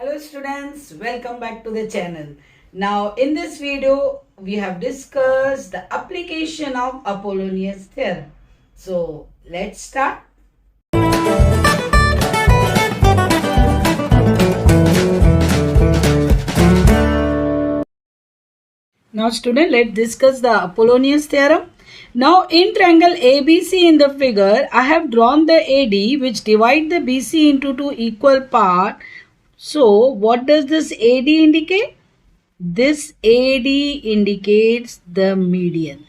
Hello students, welcome back to the channel. Now in this video we have discussed the application of Apollonius theorem. So let's start. Now student, let's discuss the Apollonius theorem. Now in triangle ABC in the figure, I have drawn the AD which divide the BC into two equal parts. So what does this AD indicate? This AD indicates the median.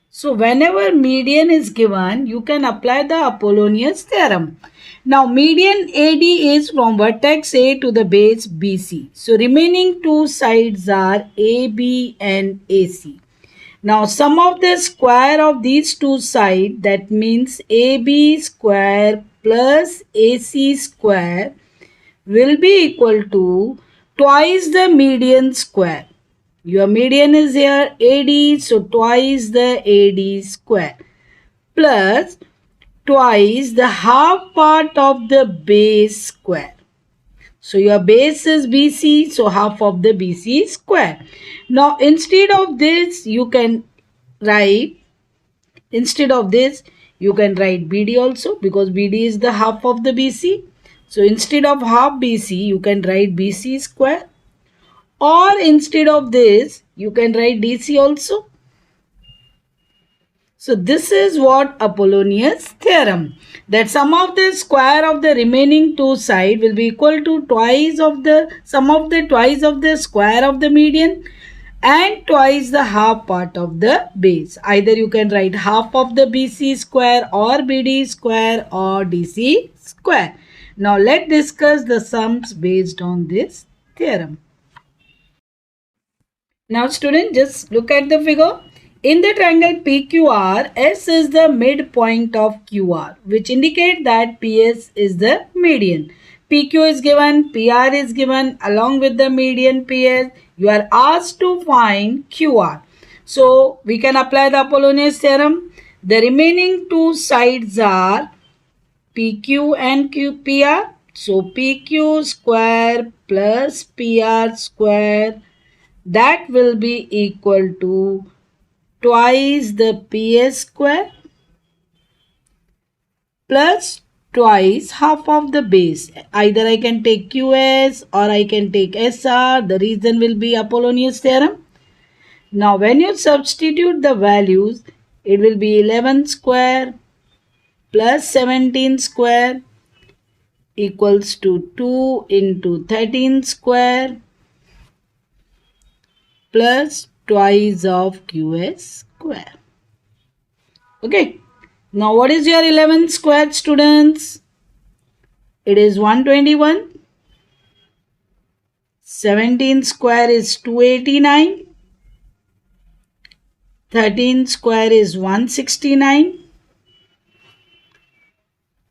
So whenever median is given, you can apply the Apollonius theorem. Now median AD is from vertex A to the base BC. So remaining two sides are AB and AC. Now sum of the square of these two sides, that means AB square plus AC square, will be equal to twice the median square. Your median is here AD, so twice the AD square plus twice the half part of the base square. So your base is BC, so half of the BC square. Now instead of this you can write BD also, because BD is the half of the BC. So instead of half BC you can write BC square, or instead of this you can write DC also. So this is what Apollonius theorem, that sum of the square of the remaining two sides will be equal to twice of the sum of the twice of the square of the median and twice the half part of the base. Either you can write half of the BC square or BD square or DC square. Now let's discuss the sums based on this theorem. Now student, just look at the figure. In the triangle PQR, S is the midpoint of QR, which indicate that PS is the median. PQ is given, PR is given, along with the median PS. You are asked to find QR. So we can apply the Apollonius theorem. The remaining two sides are PQ and PR. So PQ square plus PR square, that will be equal to twice the PS square plus twice half of the base. Either I can take QS or I can take SR. The reason will be Apollonius theorem. Now when you substitute the values, it will be 11 square plus 17 square equals to 2 into 13 square plus twice of QS square. Okay. Now what is your 11 squared, students? It is 121. 17 square is 289. 13 square is 169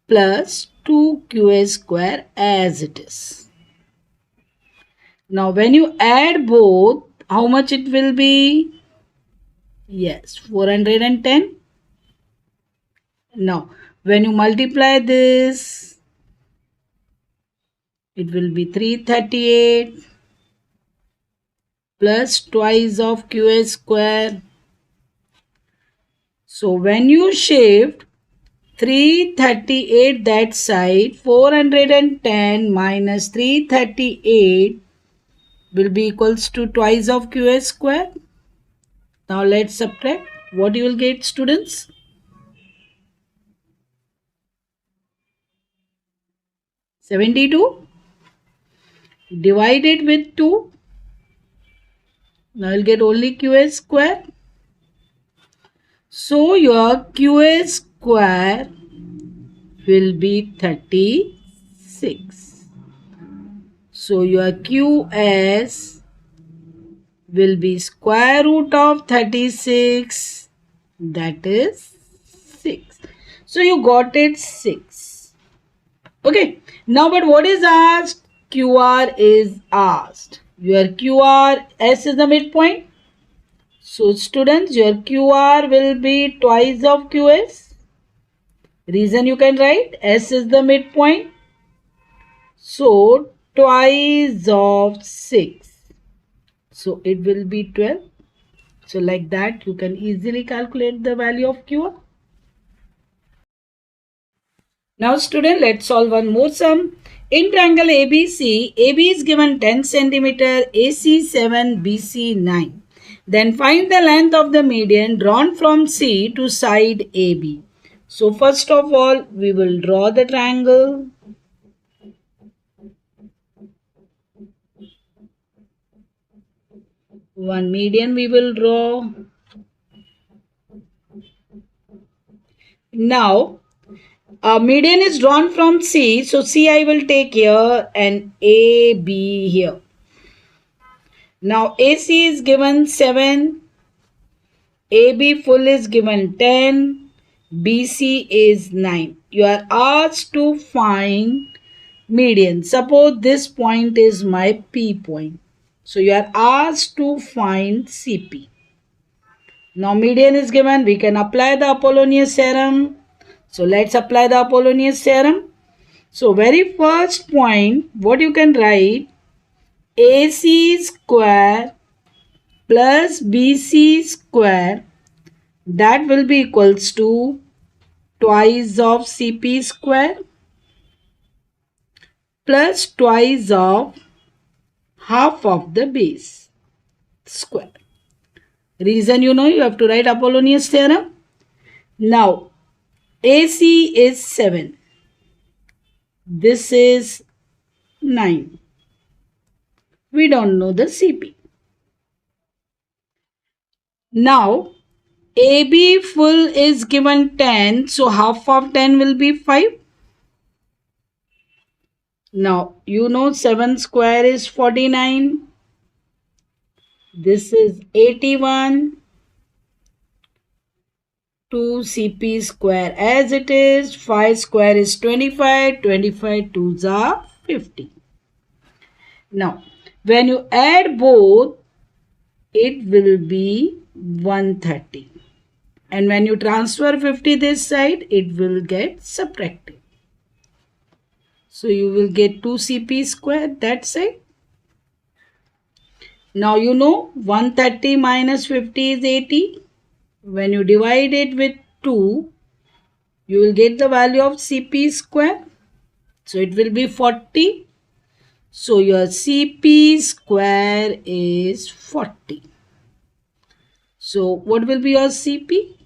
plus 2 QS square as it is. Now when you add both, how much it will be? Yes, 410. Now when you multiply this, it will be 338 plus twice of QS square. So when you shift 338 that side, 410 minus 338 will be equals to twice of QS square. Now let's subtract. What you will get, students? 72 divided with 2. Now you'll get only QS square. So your QS square will be 36. So your QS will be square root of 36, that is 6. So you got it 6. Okay. Now but what is asked? QR is asked. Your QR, S is the midpoint. So students, your QR will be twice of QS. Reason you can write, S is the midpoint. So twice of 6. So it will be 12. So like that you can easily calculate the value of QR. Now student, let's solve one more sum. In triangle ABC, AB is given 10 centimeter, AC 7, BC 9. Then find the length of the median drawn from C to side AB. So first of all, we will draw the triangle. One median we will draw. Now, a median is drawn from C. So C I will take here and AB here. Now AC is given 7. AB full is given 10. BC is 9. You are asked to find median. Suppose this point is my P point. So you are asked to find CP. Now median is given. We can apply the Apollonius theorem. So let's apply the Apollonius theorem. So very first point, what you can write, AC square plus BC square, that will be equals to twice of CP square plus twice of half of the base square. Reason you know, you have to write Apollonius theorem. Now AC is 7. This is 9. We don't know the CP. Now AB full is given 10. So half of 10 will be 5. Now you know 7 square is 49. This is 81. 2 CP square as it is. 5 square is 25. 25 twos are 50. Now when you add both, it will be 130. And when you transfer 50 this side, it will get subtracted. So you will get 2 CP square that side. Now you know 130 minus 50 is 80. When you divide it with 2, you will get the value of CP square. So it will be 40. So your CP square is 40. So what will be your CP?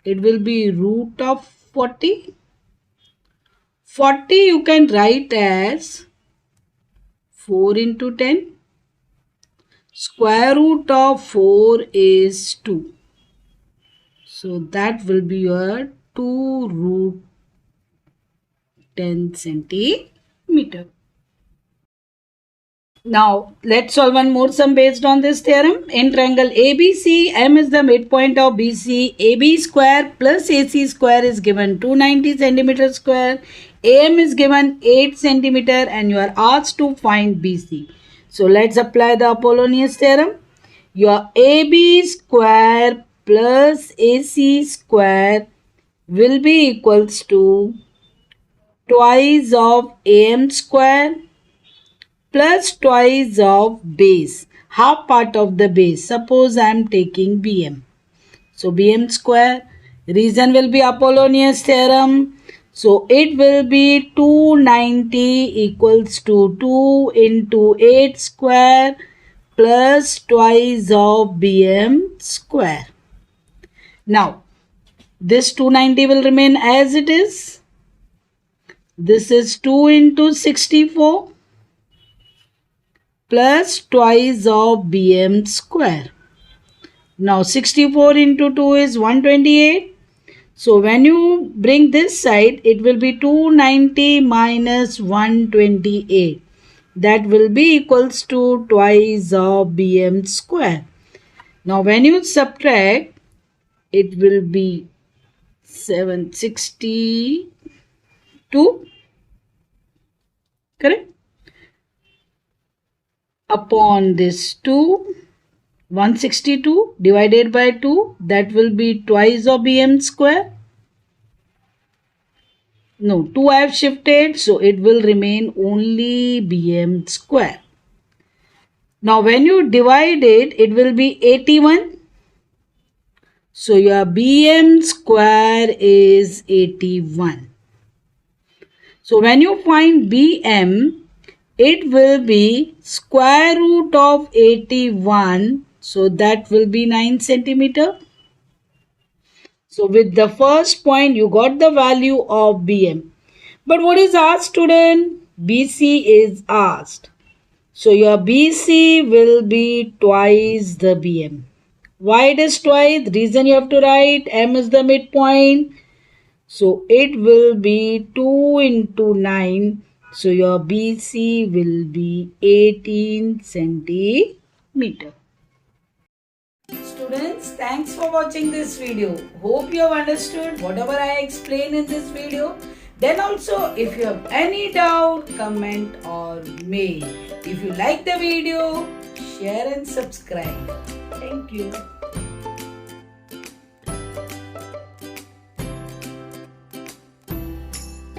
It will be root of 40. 40 you can write as 4 into 10. Square root of 4 is 2. So that will be your 2 root 10 centimeter. Now let's solve one more sum based on this theorem. In triangle ABC, M is the midpoint of BC. AB square plus AC square is given 290 centimeter square. AM is given 8 centimeter and you are asked to find BC. So let's apply the Apollonius theorem. Your AB square plus AC square will be equals to twice of AM square plus twice of base, half part of the base. Suppose I am taking BM. So BM square, reason will be Apollonius theorem. So it will be 290 equals to 2 into 8 square plus twice of BM square. Now this 290 will remain as it is. This is 2 into 64 plus twice of BM square. Now 64 into 2 is 128. So when you bring this side, it will be 290 minus 128. That will be equals to twice of BM square. Now when you subtract, it will be 762. Correct? Upon this 2, 162 divided by 2, that will be twice of BM square. No, 2 I have shifted, so it will remain only bm square. Now when you divide it, it will be 81. So your bm square is 81. So when you find bm, it will be square root of 81. So that will be 9 centimeter. So with the first point, you got the value of bm. But what is asked, student? BC is asked. So your BC will be twice the BM. Why it is twice? The reason you have to write, M is the midpoint. So it will be 2 into 9. So your BC will be 18 centimeter. Students, thanks for watching this video. Hope you have understood whatever I explained in this video. Then also, if you have any doubt, comment or mail. If you like the video, share and subscribe. Thank you.